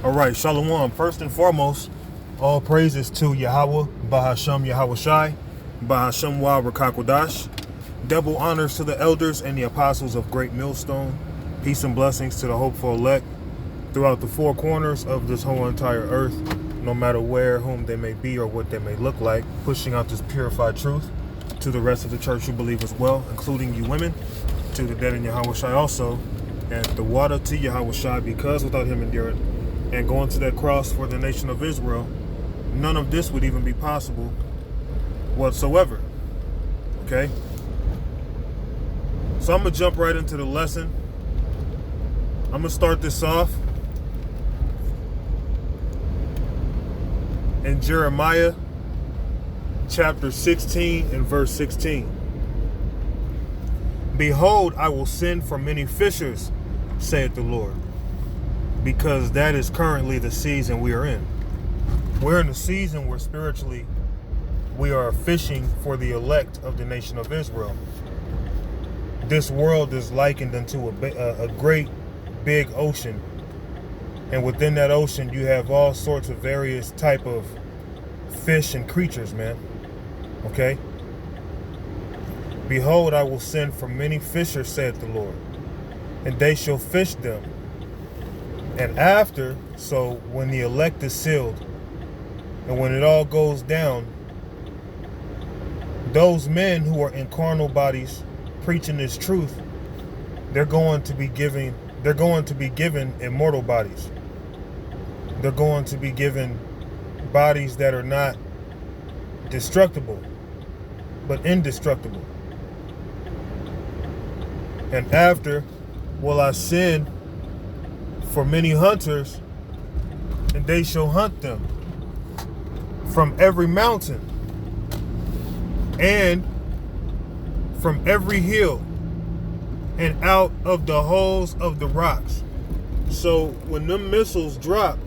All right, Shalom. First and foremost, all praises to Yahweh, Bahasham Yahweh Shai, Bahasham Wa Rakakwadash. Double honors to the elders and the apostles of Great Millstone. Peace and blessings to the hopeful elect throughout the four corners of this whole entire earth, no matter where, whom they may be, or what they may look like, pushing out this purified truth to the rest of the church who believe as well, including you women, to the dead in Yahweh Shai also, and the water to Yahweh Shai, because without him enduring and going to that cross for the nation of Israel, none of this would even be possible whatsoever. Okay? So I'm going to jump right into the lesson. I'm going to start this off in Jeremiah chapter 16 and verse 16. Behold, I will send for many fishers, saith the Lord, because that is currently the season we are in. We're in a season where spiritually we are fishing for the elect of the nation of Israel. This world is likened unto a great big ocean, and within that ocean you have all sorts of various type of fish and creatures, man. Okay? Behold, I will send for many fishers, saith the Lord, and they shall fish them. And after, so when the elect is sealed, and when it all goes down, those men who are in carnal bodies preaching this truth, they're going to be given immortal bodies. They're going to be given bodies that are not destructible, but indestructible. And after will I send for many hunters, and they shall hunt them from every mountain and from every hill and out of the holes of the rocks. So when them missiles drop,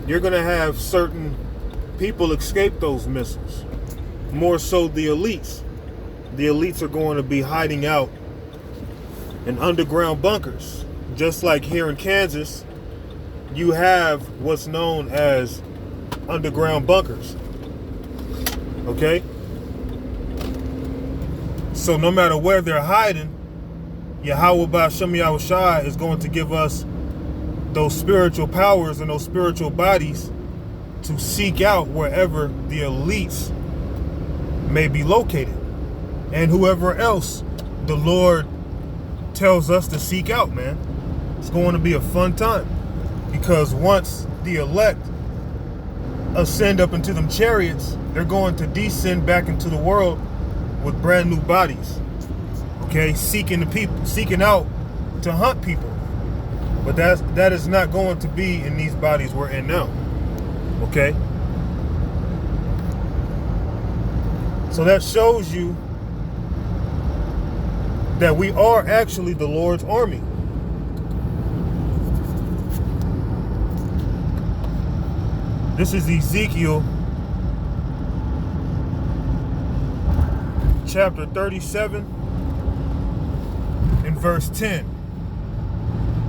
you're going to have certain people escape those missiles. More so the elites. The elites are going to be hiding out in underground bunkers. Just like here in Kansas, you have what's known as underground bunkers. Okay? So no matter where they're hiding, Yahweh Ba'ashem Yahweh Shai is going to give us those spiritual powers and those spiritual bodies to seek out wherever the elites may be located. And whoever else the Lord tells us to seek out, man. It's going to be a fun time. Because once the elect ascend up into them chariots, they're going to descend back into the world with brand new bodies. Okay, seeking out to hunt people. But that is not going to be in these bodies we're in now. Okay? So that shows you that we are actually the Lord's army. This is Ezekiel chapter 37 and verse 10.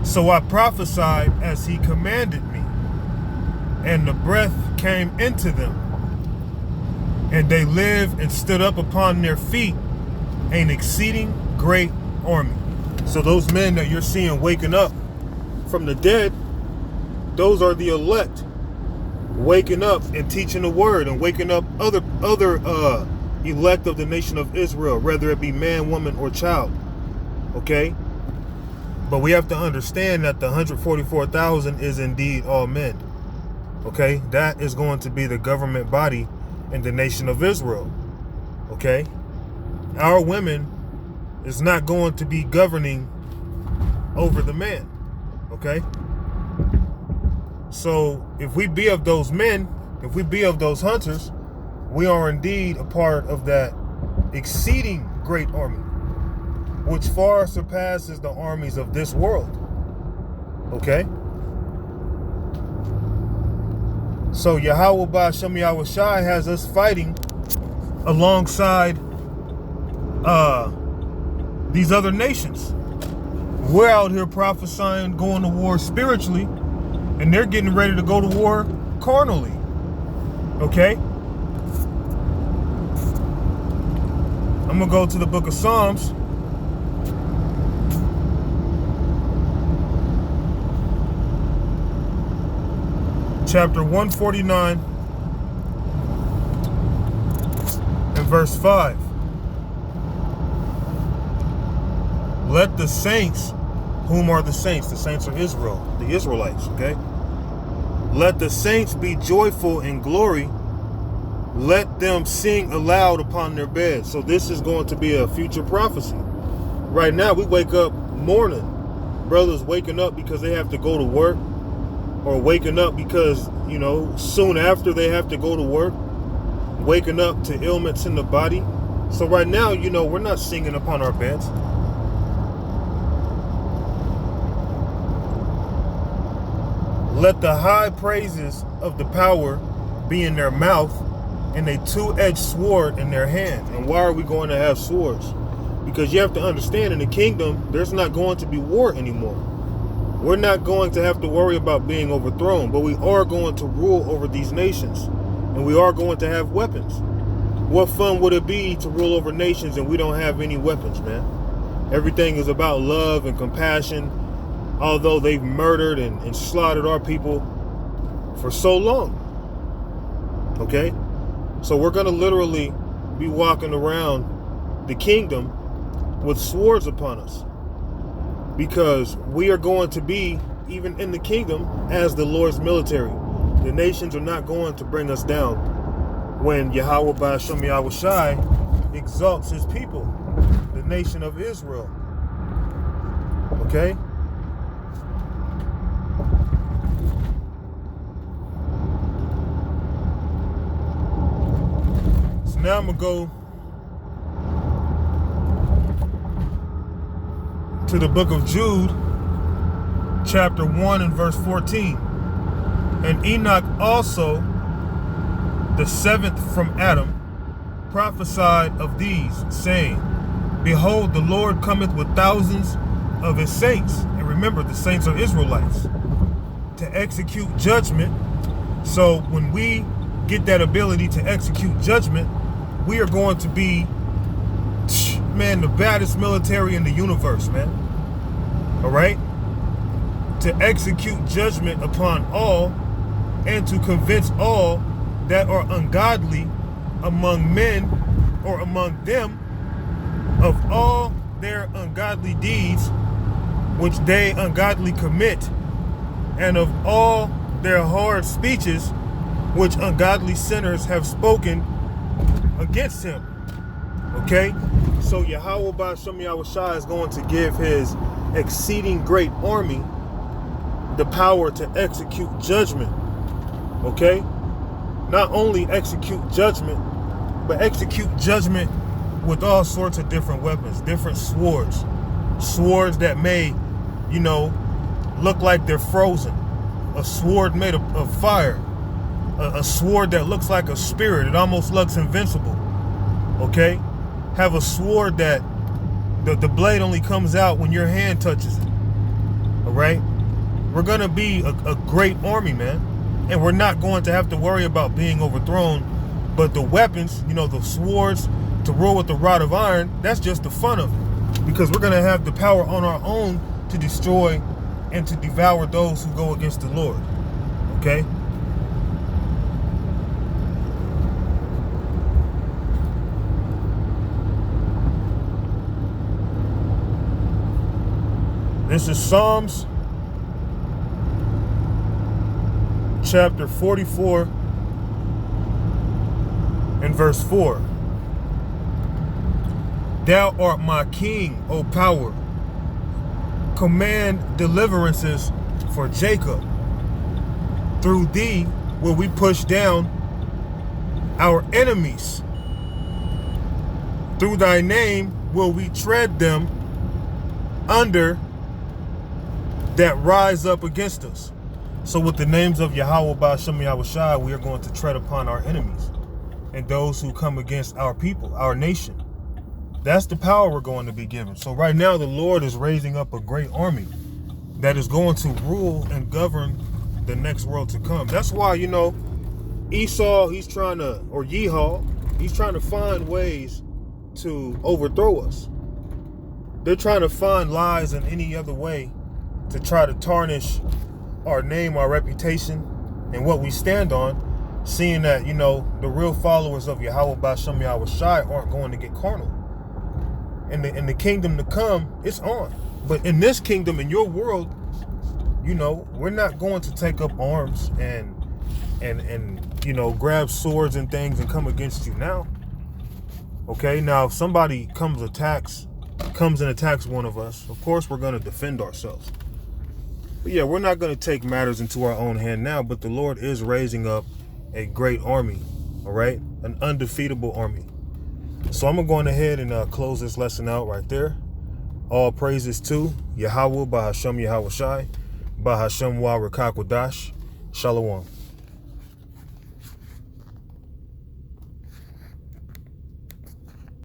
So I prophesied as he commanded me, and the breath came into them, and they lived and stood up upon their feet, an exceeding great army. So those men that you're seeing waking up from the dead, those are the elect waking up and teaching the word, and waking up other elect of the nation of Israel, whether it be man, woman, or child. Okay? But we have to understand that the 144,000 is indeed all men. Okay? That is going to be the government body in the nation of Israel. Okay? Our women is not going to be governing over the man. Okay? So if we be of those men, if we be of those hunters, we are indeed a part of that exceeding great army, which far surpasses the armies of this world. Okay? So Yahweh Ba'ashem Yahweh Shai has us fighting alongside these other nations. We're out here prophesying, going to war spiritually, And they're getting ready to go to war carnally. Okay? I'm going to go to the book of Psalms. Chapter 149 and verse 5. Let the saints, whom are the saints? The saints are Israel, the Israelites, okay? Let the saints be joyful in glory. Let them sing aloud upon their beds. So this is going to be a future prophecy. Right now, we wake up mourning. Brothers waking up because they have to go to work, or waking up because, you know, soon after they have to go to work, waking up to ailments in the body. So right now, you know, we're not singing upon our beds. Let the high praises of the power be in their mouth, and a two-edged sword in their hand. And why are we going to have swords? Because you have to understand, in the kingdom, there's not going to be war anymore. We're not going to have to worry about being overthrown, but we are going to rule over these nations, and we are going to have weapons. What fun would it be to rule over nations and we don't have any weapons, man? Everything is about love and compassion, although they've murdered and slaughtered our people for so long. Okay? So we're going to literally be walking around the kingdom with swords upon us, because we are going to be, even in the kingdom, as the Lord's military. The nations are not going to bring us down when Yahweh Ba'ashem Yahweh Shai exalts his people, the nation of Israel. Okay? Now I'm going to go to the book of Jude, chapter 1 and verse 14. And Enoch also, the seventh from Adam, prophesied of these, saying, Behold, the Lord cometh with thousands of his saints. And remember, the saints are Israelites, to execute judgment. So when we get that ability to execute judgment, we are going to be, man, the baddest military in the universe, man. All right? To execute judgment upon all, and to convince all that are ungodly among men or among them of all their ungodly deeds which they ungodly commit, and of all their hard speeches which ungodly sinners have spoken against him. Okay? So Yahweh Ba'ashem Yahweh Shai is going to give his exceeding great army the power to execute judgment. Okay? Not only execute judgment, but execute judgment with all sorts of different weapons, different swords. Swords that may, you know, look like they're frozen. A sword made of fire. A sword that looks like a spirit. It almost looks invincible. Okay? Have a sword that the blade only comes out when your hand touches it. Alright? We're going to be a great army, man. And we're not going to have to worry about being overthrown. But the weapons, you know, the swords to rule with the rod of iron, that's just the fun of it. Because we're going to have the power on our own to destroy and to devour those who go against the Lord. Okay? This is Psalms chapter 44 and verse 4. Thou art my king, O power. Command deliverances for Jacob. Through thee will we push down our enemies. Through thy name will we tread them under that rise up against us. So with the names of Yahweh Ba'ashem Yahweh Shai, we are going to tread upon our enemies and those who come against our people, our nation. That's the power we're going to be given. So right now, the Lord is raising up a great army that is going to rule and govern the next world to come. That's why, you know, Esau, he's trying to, or Yeehaw, he's trying to find ways to overthrow us. They're trying to find lies in any other way to try to tarnish our name, our reputation, and what we stand on, seeing that, you know, the real followers of Yahweh Ba'Shem Yahweh Shai aren't going to get carnal. In the kingdom to come, it's on. But in this kingdom, in your world, you know, we're not going to take up arms and you know, grab swords and things and come against you now. Okay, now if somebody comes and attacks one of us, of course we're going to defend ourselves. But yeah, we're not going to take matters into our own hand now, but the Lord is raising up a great army, all right? An undefeatable army. So I'm going to go ahead and close this lesson out right there. All praises to Yahweh Ba'Hashem Yahweh Shai, Ba'Hashem Wa Rakakwadash. Shalom.